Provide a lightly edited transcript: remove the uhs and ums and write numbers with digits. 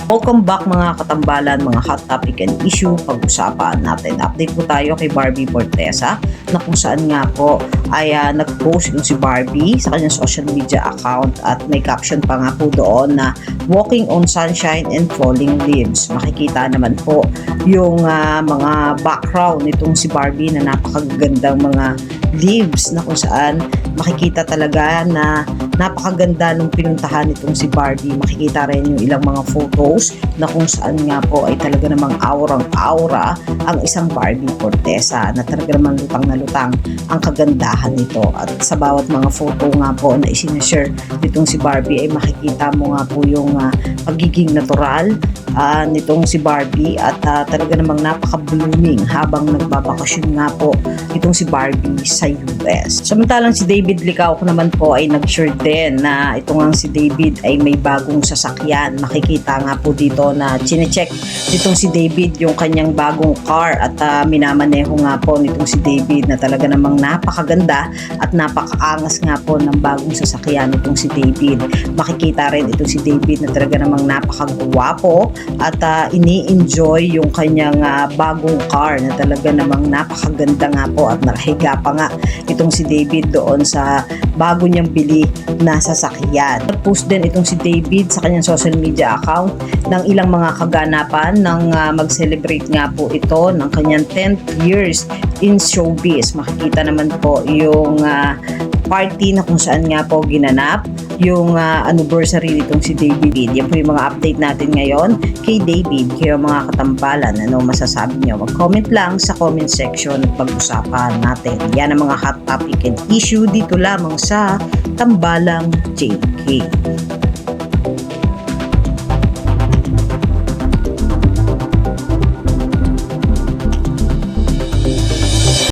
Welcome back mga katambalan, mga hot topic and issue pag-usapan natin. Update po tayo kay Barbie Fortesa na kung saan nga po ay nag-post yung si Barbie sa kanyang social media account at may caption pa nga po doon na walking on sunshine and falling leaves. Makikita naman po yung mga background nitong si Barbie na napakagandang mga leaves na kung saan makikita talaga na napakaganda nung pinuntahan nitong si Barbie. Makikita rin yung ilang mga photos na kung saan nga po ay talaga namang aurang-aura ang isang Barbie Fortesa na talaga namang lutang na lutang ang kagandahan nito. At sa bawat mga photo nga po na isinashare nitong si Barbie ay makikita mo nga po yung pagiging natural nitong si Barbie at talaga namang napaka-blooming habang nagbabakasyon nga po itong si Barbie sa US. Samantalang si David Licauco naman po ay nag-share din na ito nga si David ay may bagong sasakyan. Makikita nga po dito na chinecheck nitong si David yung kanyang bagong car at minamaneho nga po nitong si David na talaga namang napakaganda at napakaangas nga po ng bagong sasakyan nitong si David. Makikita rin itong si David na talaga namang napakagwapo at ini-enjoy yung kanyang bagong car na talaga namang napakaganda nga po at nakahiga pa nga itong si David doon sa bago niyang bili na sasakyan. Nag-post din itong si David sa kanyang social media account ng ilang mga kaganapan ng mag-celebrate nga po ito ng kanyang 10th years in showbiz. Makikita naman po yung party na kung saan nga po ginanap yung anniversary nitong si David. Yan po yung mga update natin ngayon kay David. Kayo mga katambalan, ano masasabi nyo? Mag-comment lang sa comment section at pag-usapan natin. Yan ang mga hot topic and issue dito lamang sa Tambalang JK.